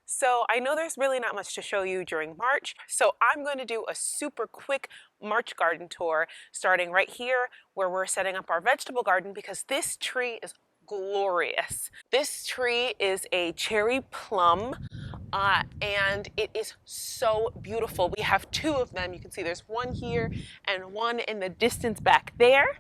So I know there's really not much to show you during March, so I'm going to do a super quick March garden tour starting right here where we're setting up our vegetable garden because this tree is glorious. This tree is a cherry plum and it is so beautiful. We have two of them. You can see there's one here and one in the distance back there.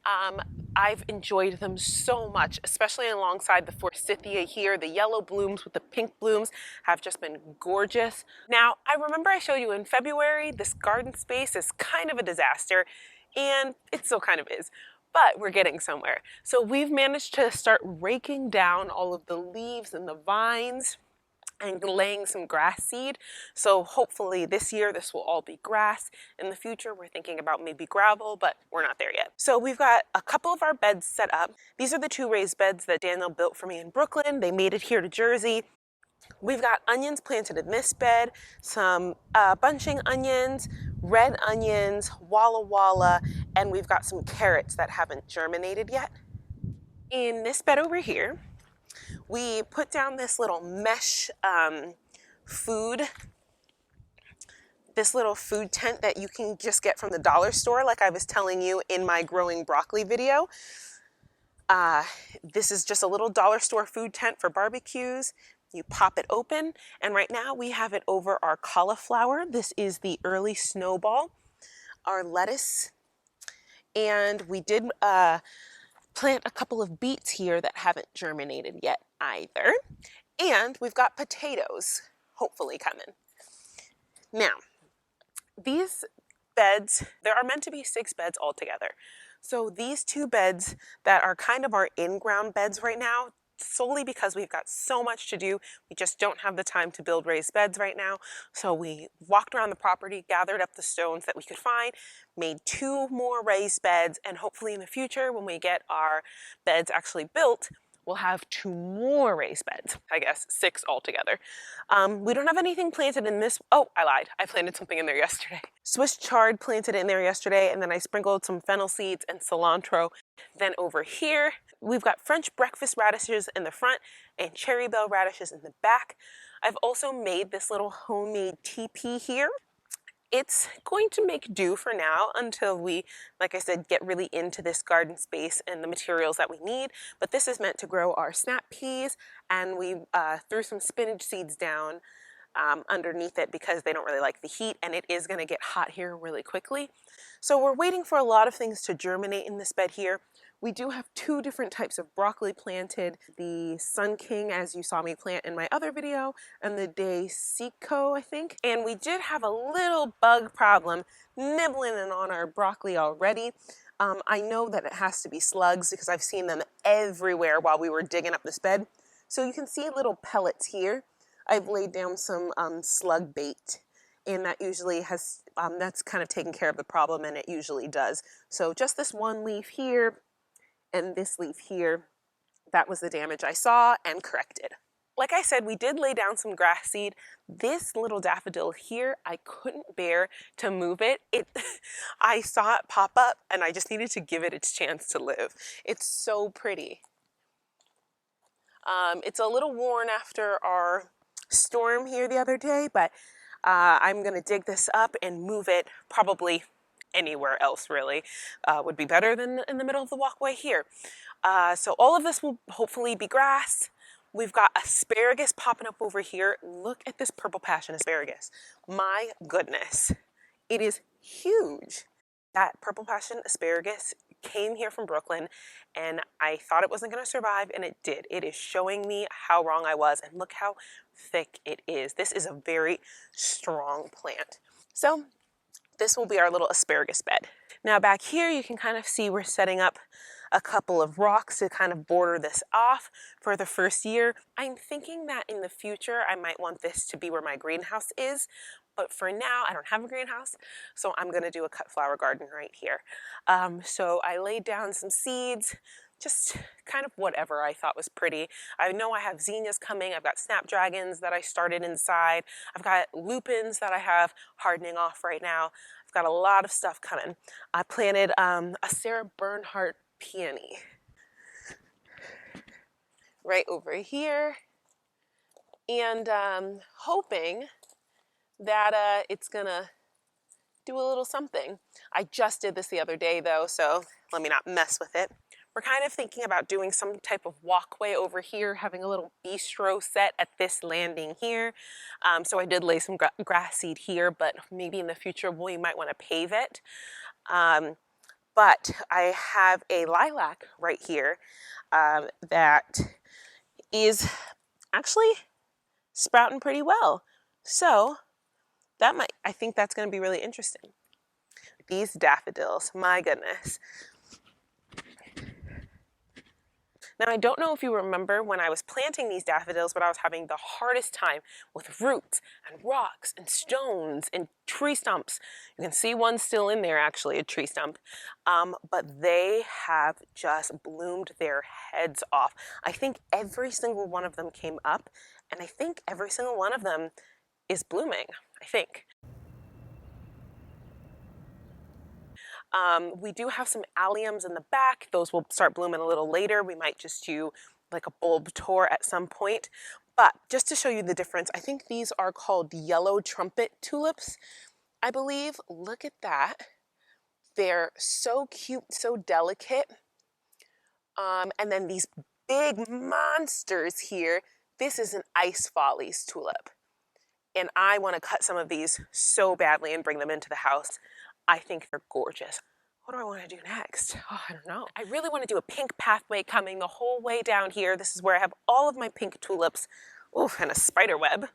Um, I've enjoyed them so much, especially alongside the forsythia here. The yellow blooms with the pink blooms have just been gorgeous. Now, I remember I showed you in February, this garden space is kind of a disaster, and it still kind of is, but we're getting somewhere. So we've managed to start raking down all of the leaves and the vines and laying some grass seed. So hopefully this year this will all be grass. In the future we're thinking about maybe gravel, but we're not there yet. So we've got a couple of our beds set up. These are the two raised beds that Daniel built for me in Brooklyn. They made it here to Jersey. We've got onions planted in this bed, some bunching onions, red onions, walla walla, and we've got some carrots that haven't germinated yet. In this bed over here, we put down this little mesh food tent that you can just get from the dollar store, like I was telling you in my growing broccoli video. This is just a little dollar store food tent for barbecues. You pop it open, and right now we have it over our cauliflower. This is the early snowball, our lettuce, and we did plant a couple of beets here that haven't germinated yet either. And we've got potatoes, hopefully coming. Now, these beds, there are meant to be 6 beds altogether. So these 2 beds that are kind of our in-ground beds right now, solely because we've got so much to do, we just don't have the time to build raised beds right now. So we walked around the property, gathered up the stones that we could find, made 2 more raised beds, and hopefully in the future when we get our beds actually built, we'll have 2 more raised beds. I guess 6 altogether. We don't have anything planted in this. Oh, I lied. I planted something in there yesterday. Swiss chard planted in there yesterday, and then I sprinkled some fennel seeds and cilantro. Then over here, we've got French breakfast radishes in the front and cherry bell radishes in the back. I've also made this little homemade teepee here. It's going to make do for now until we, like I said, get really into this garden space and the materials that we need. But this is meant to grow our snap peas, and we threw some spinach seeds down underneath it because they don't really like the heat, and it is going to get hot here really quickly. So we're waiting for a lot of things to germinate in this bed here. We do have 2 different types of broccoli planted, the Sun King, as you saw me plant in my other video, and the De Seco, I think. And we did have a little bug problem nibbling on our broccoli already. I know that it has to be slugs because I've seen them everywhere while we were digging up this bed. So you can see little pellets here. I've laid down some slug bait, and that usually has, that's kind of taken care of the problem, and it usually does. So just this one leaf here, and this leaf here, that was the damage I saw and corrected. Like I said, we did lay down some grass seed. This little daffodil here, I couldn't bear to move it. I saw it pop up and I just needed to give it its chance to live. It's so pretty. It's a little worn after our storm here the other day, but I'm gonna dig this up and move it probably anywhere else really. Would be better than in the middle of the walkway here. So all of this will hopefully be grass. We've got asparagus popping up over here. Look at this purple passion asparagus. My goodness, it is huge. That purple passion asparagus came here from Brooklyn, and I thought it wasn't going to survive, and it did. It is showing me how wrong I was, and look how thick it is. This is a very strong plant. So this will be our little asparagus bed. Now back here you can kind of see we're setting up a couple of rocks to kind of border this off for the first year. I'm thinking that in the future I might want this to be where my greenhouse is, but for now I don't have a greenhouse, so I'm gonna do a cut flower garden right here. So I laid down some seeds, just kind of whatever I thought was pretty. I know I have zinnias coming. I've got snapdragons that I started inside. I've got lupins that I have hardening off right now. I've got a lot of stuff coming. I planted a Sarah Bernhardt peony right over here. and hoping that it's gonna do a little something. I just did this the other day though, so let me not mess with it. We're kind of thinking about doing some type of walkway over here, having a little bistro set at this landing here. So I did lay some grass seed here, but maybe in the future we might want to pave it. But I have a lilac right here that is actually sprouting pretty well. So I think that's going to be really interesting. These daffodils, my goodness. Now, I don't know if you remember when I was planting these daffodils, but I was having the hardest time with roots and rocks and stones and tree stumps. You can see one still in there, actually, a tree stump. But they have just bloomed their heads off. I think every single one of them came up, and I think every single one of them is blooming, I think. We do have some alliums in the back. Those will start blooming a little later. We might just do like a bulb tour at some point. But just to show you the difference, I think these are called yellow trumpet tulips, I believe. Look at that. They're so cute, so delicate. And then these big monsters here. This is an Ice Follies tulip. And I want to cut some of these so badly and bring them into the house. I think they're gorgeous. What do I want to do next? Oh, I don't know. I really want to do a pink pathway coming the whole way down here. This is where I have all of my pink tulips. Oof, and a spider web.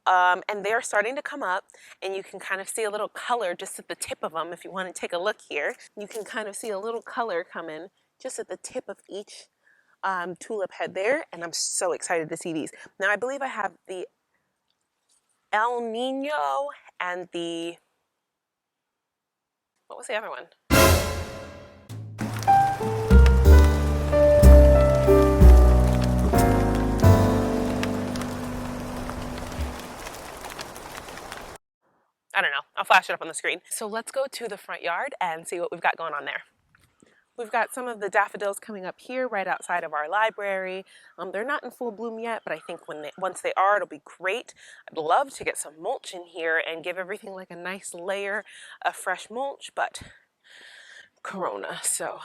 And they're starting to come up, and you can kind of see a little color just at the tip of them. If you want to take a look here, you can kind of see a little color coming just at the tip of each tulip head there, and I'm so excited to see these. Now, I believe I have the El Nino and the, what was the other one? I don't know. I'll flash it up on the screen. So let's go to the front yard and see what we've got going on there. We've got some of the daffodils coming up here right outside of our library. They're not in full bloom yet, but I think once they are, it'll be great. I'd love to get some mulch in here and give everything like a nice layer of fresh mulch, but Corona, so.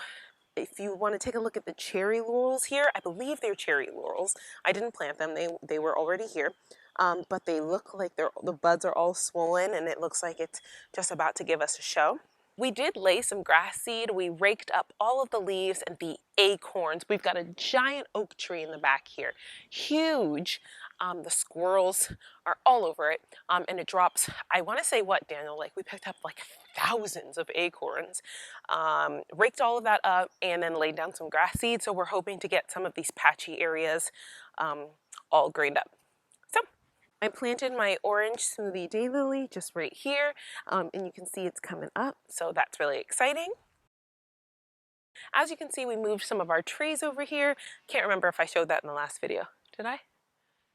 If you want to take a look at the cherry laurels here, I believe they're cherry laurels. I didn't plant them, they were already here. But they look like the buds are all swollen, and it looks like it's just about to give us a show. We did lay some grass seed. We raked up all of the leaves and the acorns. We've got a giant oak tree in the back here, huge. The squirrels are all over it, and it drops, I want to say what, Daniel, like we picked up like thousands of acorns, raked all of that up, and then laid down some grass seed. So we're hoping to get some of these patchy areas all greened up. So I planted my orange smoothie daylily just right here, and you can see it's coming up, so that's really exciting. As you can see, we moved some of our trees over here. Can't remember if I showed that in the last video. Did I?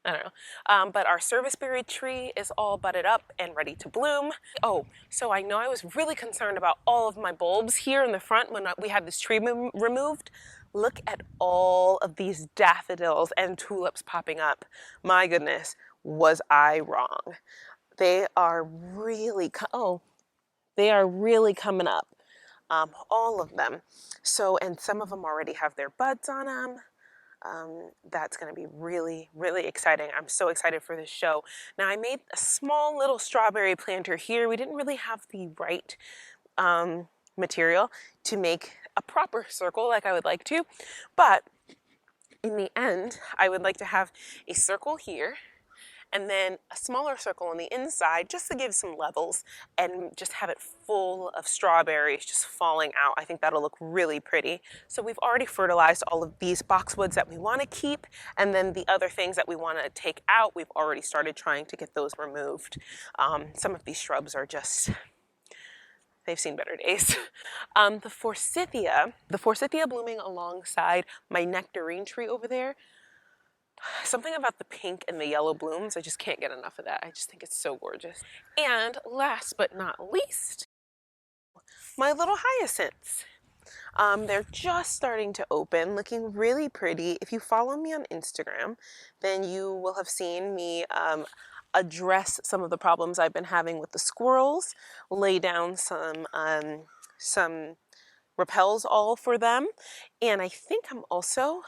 I don't know. But our serviceberry tree is all budded up and ready to bloom. Oh, so I know I was really concerned about all of my bulbs here in the front when we had this tree removed. Look at all of these daffodils and tulips popping up. My goodness, was I wrong. They are really, coming up. All of them. So, and some of them already have their buds on them. That's going to be really, really exciting. I'm so excited for this show. Now, I made a small little strawberry planter here. We didn't really have the right material to make a proper circle like I would like to, but in the end, I would like to have a circle here and then a smaller circle on the inside just to give some levels and just have it full of strawberries just falling out. I think that'll look really pretty. So we've already fertilized all of these boxwoods that we want to keep, and then the other things that we want to take out, we've already started trying to get those removed. Some of these shrubs are just, they've seen better days. The forsythia blooming alongside my nectarine tree over there. Something about the pink and the yellow blooms, I just can't get enough of that. I just think it's so gorgeous. And last but not least, my little hyacinths. They're just starting to open, looking really pretty. If you follow me on Instagram, then you will have seen me address some of the problems I've been having with the squirrels, lay down some repels all for them. And I think I'm also,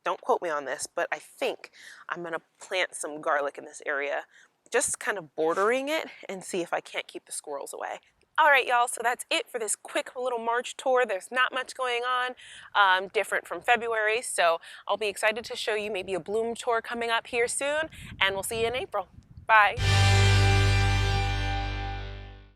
don't quote me on this, but I think I'm gonna plant some garlic in this area, just kind of bordering it, and see if I can't keep the squirrels away. All right, y'all, so that's it for this quick little March tour. There's not much going on, different from February, so I'll be excited to show you maybe a bloom tour coming up here soon, and we'll see you in April. Bye.